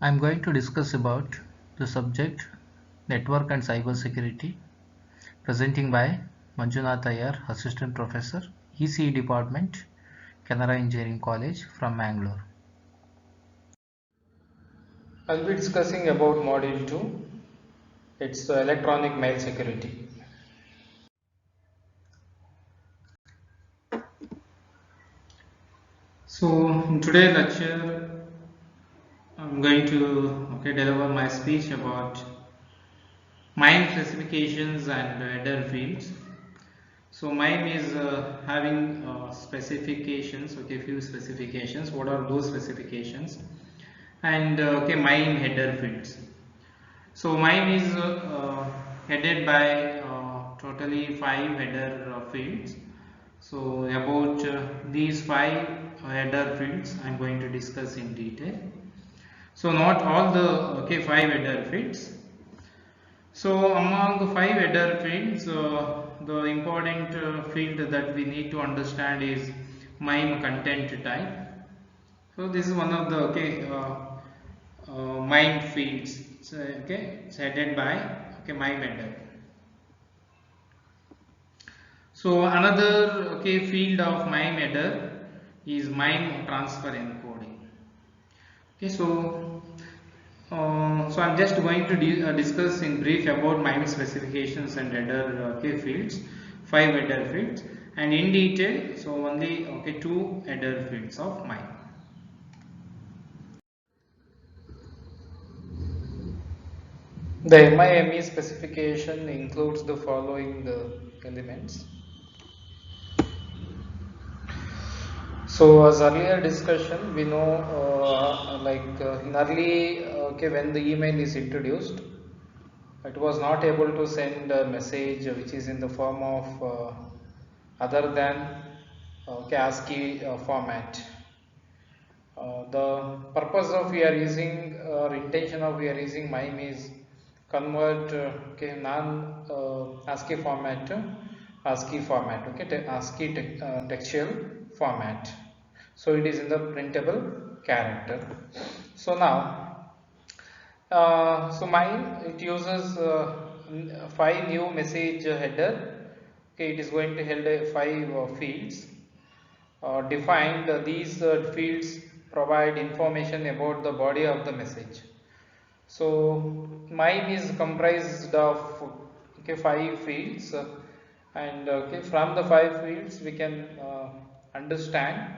I'm going to discuss about the subject Network and Cyber Security, presenting by Manjunath Iyer, Assistant Professor, ECE Department, Canara Engineering College from Mangalore. I'll be discussing about module 2. It's electronic mail security. So in today's lecture, I'm going to deliver my speech about MIME specifications and header fields. So MIME is having specifications, few specifications. What are those specifications? And MIME header fields. So MIME is headed by totally 5 header fields. So about these 5 header fields I am going to discuss in detail. So not all the 5 header fields. So among the 5 header fields, the important field that we need to understand is MIME content type. So this is one of the MIME fields. So, it's headed by MIME header. So another field of MIME header is MIME transfer encoding. So I'm just going to discuss in brief about MIME specifications and header fields, 5 header fields, and in detail. So only 2 header fields of MIME. The MIME specification includes the following elements. So as earlier discussion, we know in early when the email is introduced, it was not able to send a message which is in the form of other than ASCII format. The purpose of we are using or intention of we are using MIME is convert non ASCII format to ASCII format, ASCII textual format. So it is in the printable character. So now, so MIME, it uses 5 new message header. It is going to hold 5 fields. Defined, these fields provide information about the body of the message. So MIME is comprised of 5 fields, and from the 5 fields we can understand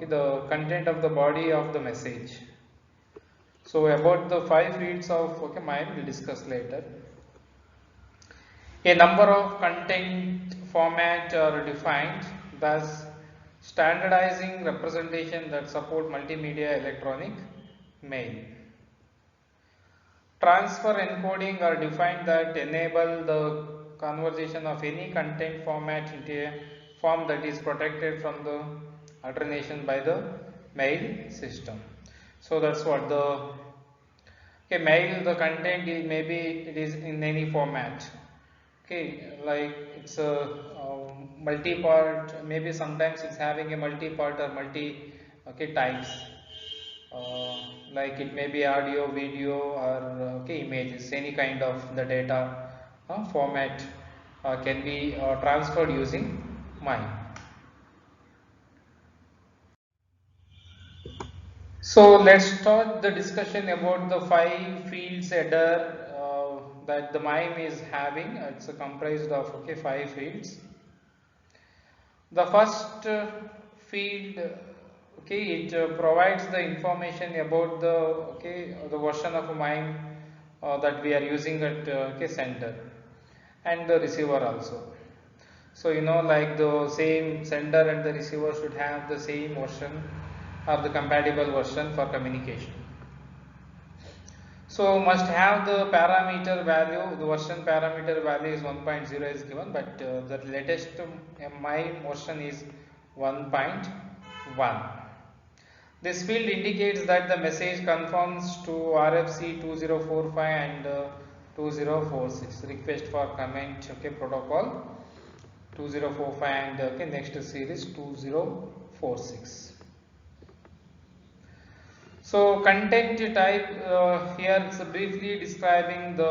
the content of the body of the message. So about the 5 fields of MIME we'll discuss later. A number of content format are defined, thus standardizing representation that support multimedia electronic mail. Transfer encoding are defined that enable the conversion of any content format into a form that is protected from the alternation by the mail system. So that's what the mail, the content is, maybe it is in any format. Like it's a multi-part, maybe sometimes it's having a multi-part or multi types, like it may be audio, video, or images. Any kind of the data format can be transferred using MIME. So let's start the discussion about the 5 fields header that the MIME is having. It's comprised of 5 fields. The first field, it provides the information about the version of MIME that we are using at sender and the receiver also. So like the same sender and the receiver should have the same version or the compatible version for communication. So must have the parameter value, the version parameter value is 1.0 is given, but the latest MIME version is 1.1. This field indicates that the message conforms to RFC 2045 and 2046, request for comment protocol 2045 and next series 2046. So content type, here it's briefly describing the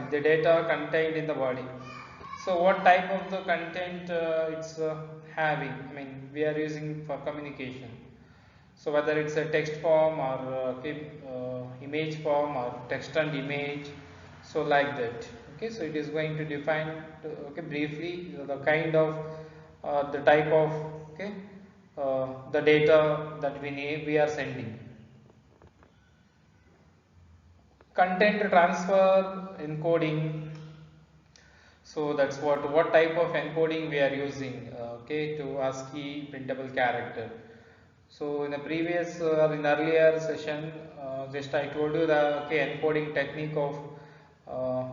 the data contained in the body. So what type of the content it's having, I mean we are using for communication. So whether it's a text form or image form or text and image, so like that. Okay, so it is going to define briefly the kind of the type of the data that we are sending. Content transfer encoding. So that's what type of encoding we are using, to ASCII printable character. So in the previous in earlier session, just I told you the encoding technique of uh,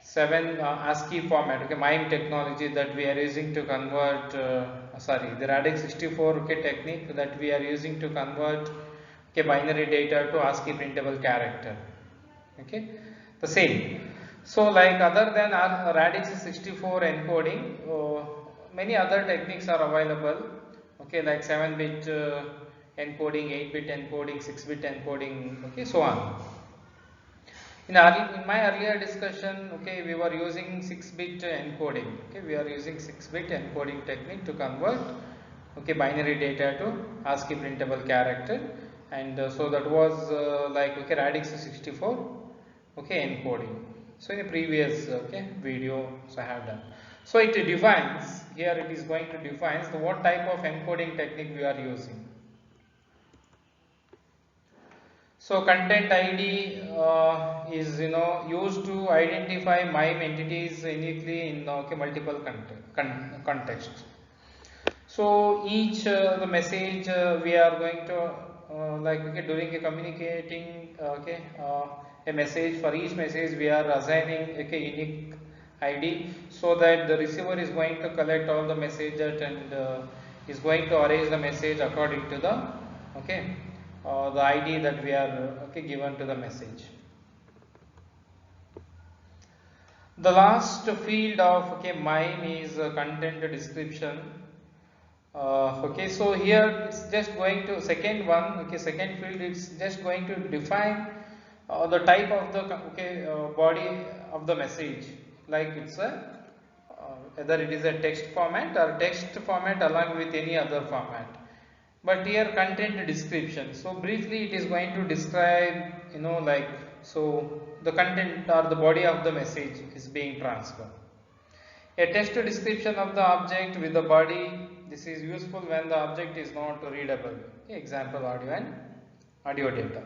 7 ASCII format, MIME technology that we are using to convert, the Radix 64 technique that we are using to convert binary data to ASCII printable character. Okay, the same. So like other than our Radix 64 encoding, many other techniques are available. Okay, like 7-bit encoding, 8-bit encoding, 6-bit encoding, okay, so on. In my earlier discussion, okay, we were using 6-bit encoding. Okay, we are using 6-bit encoding technique to convert binary data to ASCII printable character, and so that was Radix 64 encoding. So in the previous video, so I have done. So it defines here. It is going to define the what type of encoding technique we are using. So content ID is used to identify MIME entities uniquely in multiple contexts. So each the message we are going to during a communicating a message, for each message we are assigning unique ID, so that the receiver is going to collect all the messages and is going to arrange the message according to the the ID that we are given to the message. The last field of MIME is content description. So here it's just going to second field, it's just going to define the type of the body of the message, like it's a whether it is a text format or text format along with any other format. But here content description, so briefly it is going to describe so the content or the body of the message is being transferred. A text description of the object with the body, this is useful when the object is not readable. Example, audio and audio data.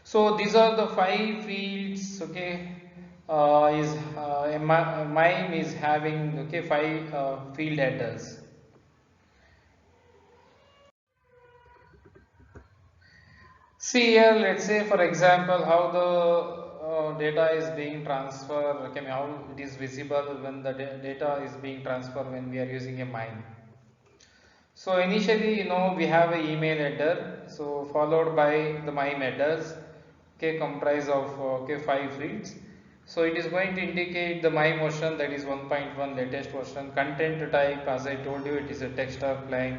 So these are the 5 fields. MIME is having 5 field headers. See here, let's say for example how the data is being transferred, how it is visible when the data is being transferred when we are using a MIME. So initially, we have an email header, so followed by the MIME headers, comprise of 5 fields. So it is going to indicate the MIME version, that is 1.1 latest version. Content type, as I told you, it is a text or plain.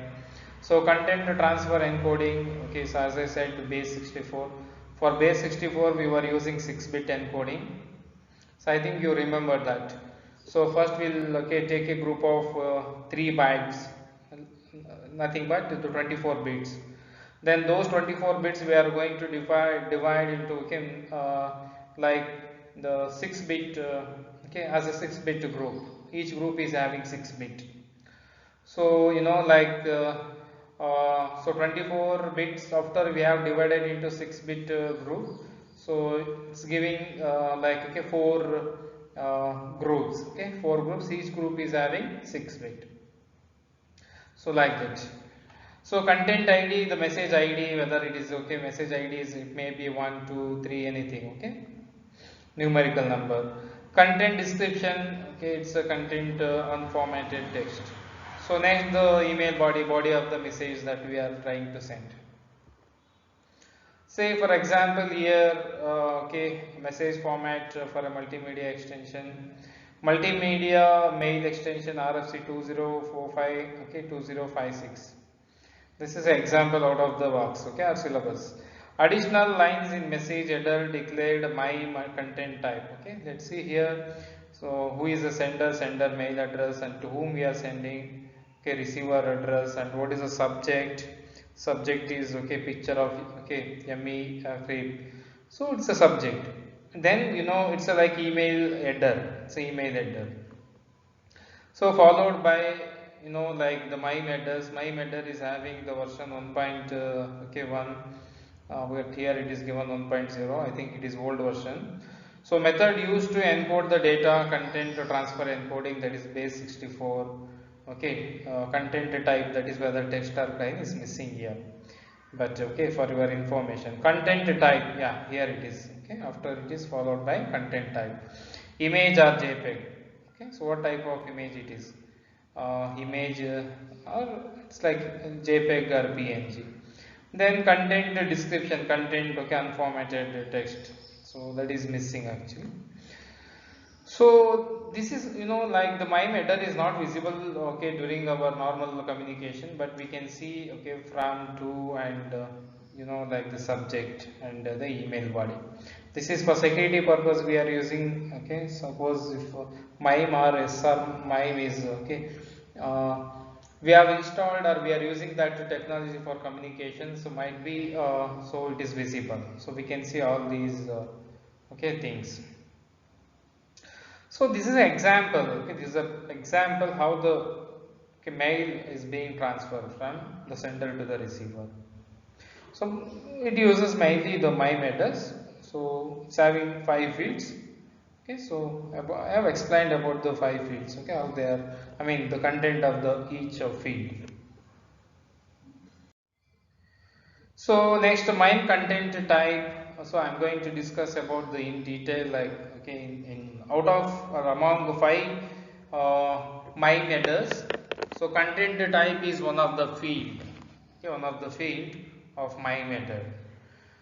So content transfer encoding, so as I said, base 64. For base 64 we were using 6-bit encoding. So I think you remember that. So first we'll take a group of 3 bytes, nothing but the 24 bits. Then those 24 bits we are going to divide into like the 6-bit as a 6-bit group. Each group is having 6-bit. So so 24 bits after we have divided into 6-bit group. So it's giving 4 groups. 4 groups. Each group is having 6-bit. So like that. So content ID, the message ID, whether it is message ID is, it may be 1, 2, 3, anything. Numerical number. Content description, it's a content unformatted text. So next, the email body of the message that we are trying to send. Say for example here, message format for a multimedia extension, multimedia mail extension RFC 2045, 2056. This is an example out of the box, okay, our syllabus. Additional lines in message header declared my content type. Okay, let's see here. So who is the sender mail address, and to whom we are sending. Okay, receiver address, and what is the subject. Subject is, okay, picture of, okay, yummy crepe. So it's a subject. Then it's a like email header. It's a email header. So followed by like the my headers. My header is having the version 1.1, but here it is given 1.0. I think it is old version. So method used to encode the data content to transfer encoding, that is base 64. Okay, content type, that is whether text or line is missing here, but okay, for your information, content type, yeah, here it is. Okay, after it is followed by content type, image or JPEG. Okay, so what type of image it is? Image, or it's like JPEG or PNG. Then content description, content, okay, unformatted text, so that is missing actually. So this is like the MIME header is not visible, okay, during our normal communication, but we can see, okay, from to, and like the subject and the email body. This is for security purpose we are using. Okay, suppose if MIME or SR MIME is, okay, we have installed or we are using that technology for communication, so might be so it is visible, so we can see all these okay things. So this is an example. Okay, this is an example how the, okay, mail is being transferred from the sender to the receiver. So it uses mainly the my headers. So it's having 5 fields. Okay, so I have explained about the 5 fields. Okay, how they are. I mean the content of the each of field. So next, MIME content type. So I'm going to discuss about the in detail, like, okay, in out of or among the 5 MIME headers. So content type is one of the field. Okay, one of the field of MIME header.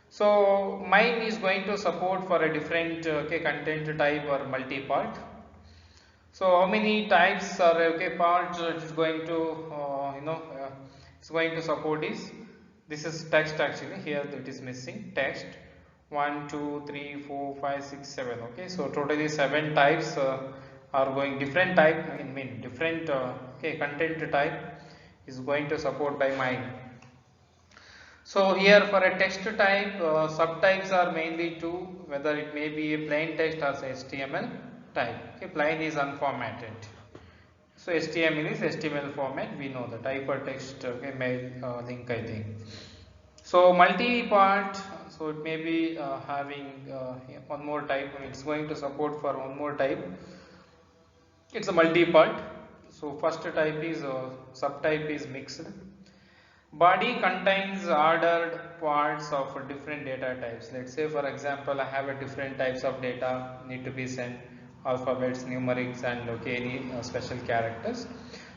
So MIME is going to support for a different, okay, content type or multi-part. So how many types or, okay, parts it is going to it's going to support is, this is text actually, here it is missing text, 1 2 3 4 5 6 7. Okay, so totally 7 types are going, different type, I mean different okay, content type is going to support by MIME. So here for a text type, subtypes are mainly two, whether it may be a plain text or HTML type. Okay, plain is unformatted. So HTML is HTML format. We know the hypertext, okay, mail link, I think. So multi-part. So it may be having one more type. It's going to support for one more type. It's a multi-part. So first type is subtype is mixed. Body contains ordered parts of different data types. Let's say for example I have a different types of data need to be sent, alphabets, numerics, and, okay, any special characters.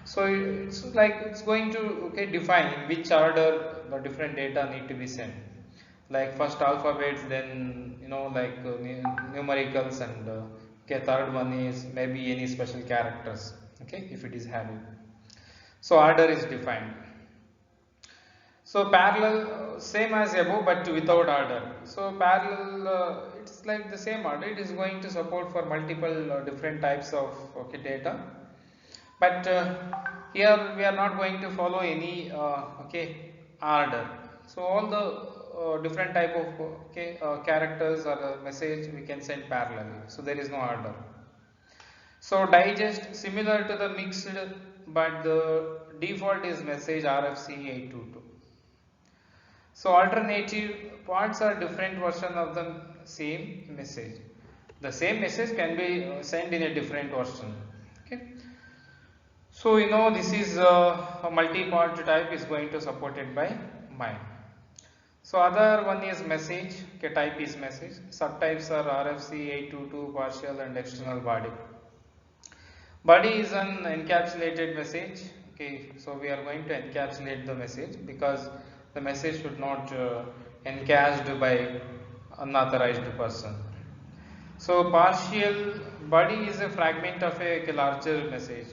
So it's like it's going to, okay, define in which order the different data need to be sent. Like first alphabets, then like numericals, and okay, third one is maybe any special characters. Okay, if it is having. So order is defined. So parallel, same as above but without order. So parallel, it's like the same order. It is going to support for multiple different types of, okay, data. But here we are not going to follow any okay, order. So all the different type of, okay, characters or message we can send parallelly. So there is no order. So digest similar to the mixed, but the default is message RFC 822. So alternative parts are different version of the same message. The same message can be sent in a different version. Okay. So this is a multi-part type is going to supported by MIME. So other one is message. Okay, type is message. Subtypes are RFC 822, partial, and external body. Body is an encapsulated message. Okay, so we are going to encapsulate the message because the message should not encased by unauthorized person. So partial body is a fragment of a larger message.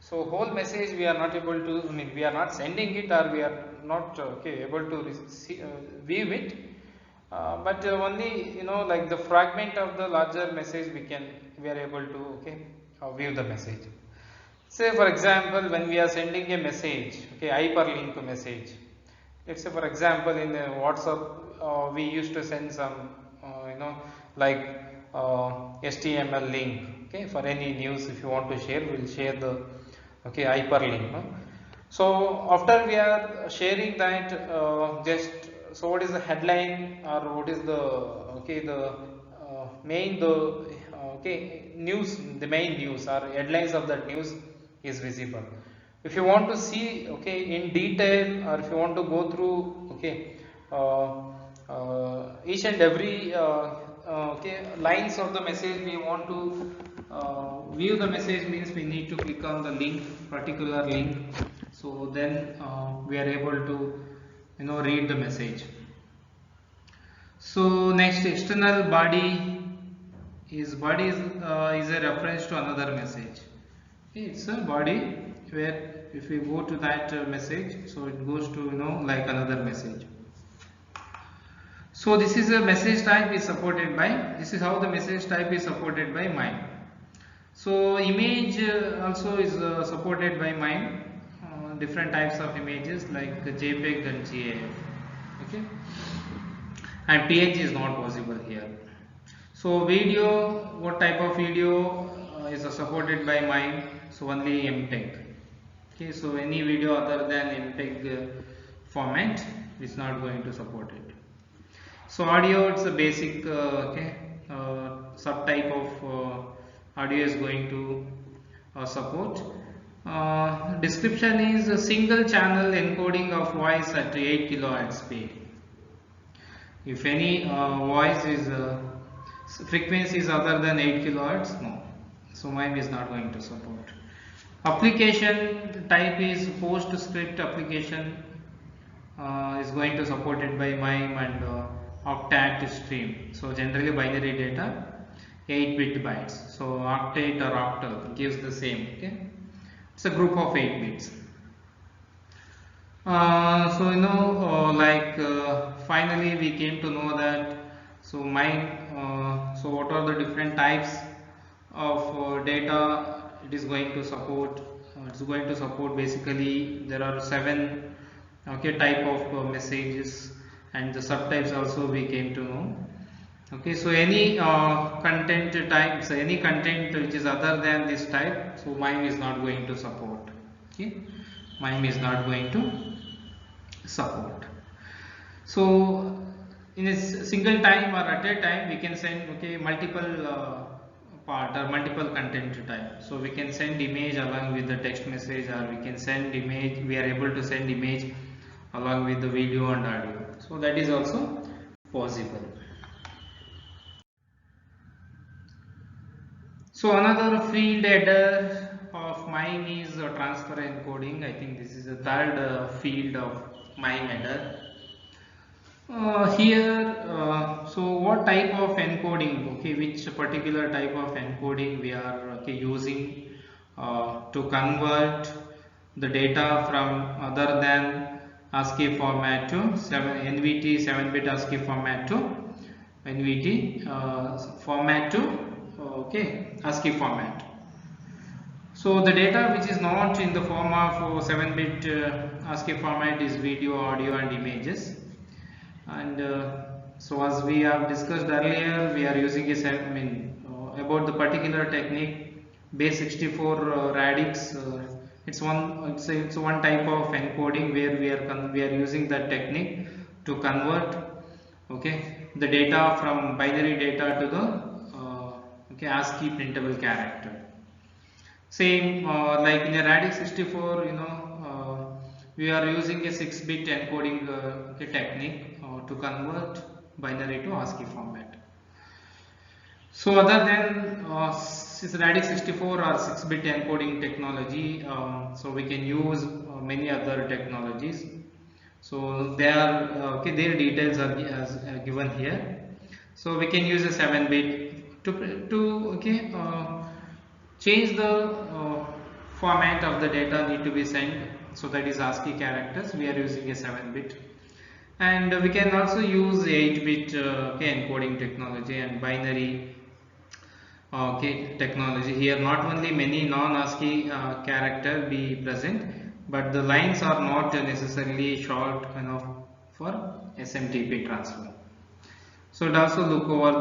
So whole message we are not able to, I mean we are not sending it, or we are not okay able to view it, but only like the fragment of the larger message we are able to view the message. Say for example, when we are sending a message, hyperlink message. Let's say for example in WhatsApp, we used to send some like HTML link, for any news. If you want to share, we'll share the hyperlink, no? So after we are sharing that, just so what is the headline, or what is the main news, the main news or headlines of that news is visible. If you want to see in detail, or if you want to go through each and every lines of the message, we want to view the message, means we need to click on the link, particular link. So then we are able to read the message. So next, external body is a reference to another message. It's a body where if we go to that message, so it goes to like another message. So this is a message type is supported by, this is how the message type is supported by MIME. So image also is supported by MIME, different types of images like JPEG and GIF, and PNG is not possible here. So video, what type of video is supported by MIME? So only MPEG. So any video other than MPEG format is not going to support it. So audio, it's a basic subtype of audio is going to support. Description is a single channel encoding of voice at 8 kHz speed. If any voice is frequencies other than 8 kHz, no. So MIME is not going to support. Application type is PostScript application, is going to supported by MIME, and octet stream. So generally binary data 8-bit bytes. So octet or octal gives the same. It's a group of 8 bits. So finally we came to know that so MIME, so what are the different types of data it is going to support. It's going to support, basically there are 7 type of messages, and the subtypes also we came to know. So any content type, so any content which is other than this type, so MIME is not going to support. MIME is not going to support. So in a single time or at a time we can send multiple part or multiple content type. So we can send image along with the text message, or we can send image, we are able to send image along with the video and audio. So that is also possible. So another field header of MIME is transfer encoding. I think this is the third field of MIME header. So what type of encoding, which particular type of encoding we are using to convert the data from other than ASCII format to NVT 7-bit ASCII format to NVT format to ASCII format. So the data which is not in the form of 7-bit ASCII format is video, audio and images. And so as we have discussed earlier, we are using about the particular technique, base64 radix. It's one type of encoding where we are using that technique to convert the data from binary data to the ASCII printable character. Same like in a radix 64, we are using a 6-bit encoding technique to convert binary to ASCII format. So other than radix 64 or 6-bit encoding technology, so we can use many other technologies. So their details are given here. So we can use a 7-bit to change the format of the data need to be sent. so that is ASCII characters. We are using a 7-bit, and we can also use 8-bit encoding technology and binary technology. Here not only many non-ASCII character be present, but the lines are not necessarily short enough for SMTP transfer. So it also look over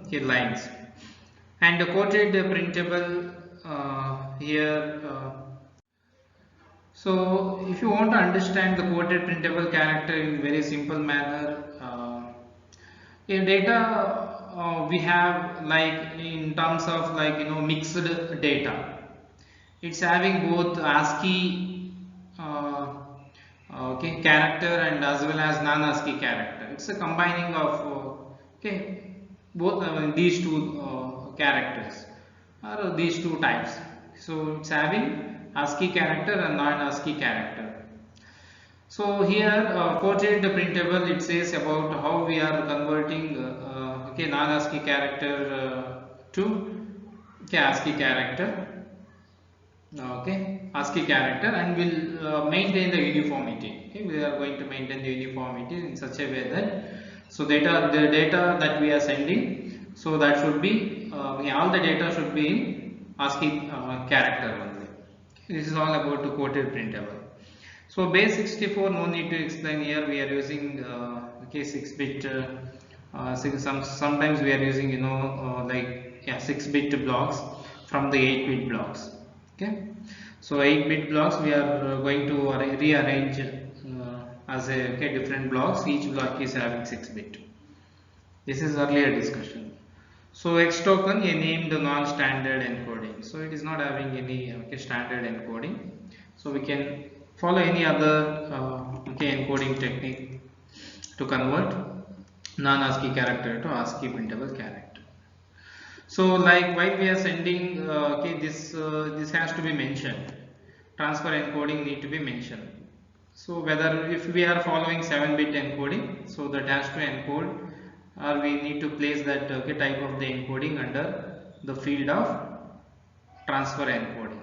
the lines, and the quoted printable here. So if you want to understand the quoted printable character in very simple manner, in data we have, like in terms of like mixed data, it's having both ASCII character and as well as non-ASCII character. It's a combining of both these two characters or these two types. So it's having ASCII character and non-ASCII character. So here quoted printable, it says about how we are converting non-ASCII character to ASCII character. ASCII character, and will maintain the uniformity. We are going to maintain the uniformity in such a way that the data that we are sending, so that should be all the data should be in ASCII character only. This is all about the quoted printable. So base 64, no need to explain here. We are using 6-bit. Sometimes we are using 6-bit blocks from the 8-bit blocks. Okay, so 8-bit blocks we are going to rearrange as a different blocks. Each block is having 6-bit. This is earlier discussion. So X token a named non-standard encoding. So it is not having any standard encoding. So we can follow any other encoding technique to convert non-ASCII character to ASCII printable character. So like while we are sending this has to be mentioned, transfer encoding need to be mentioned. So whether if we are following 7-bit encoding, so that has to encode, or we need to place that type of the encoding under the field of transfer encoding.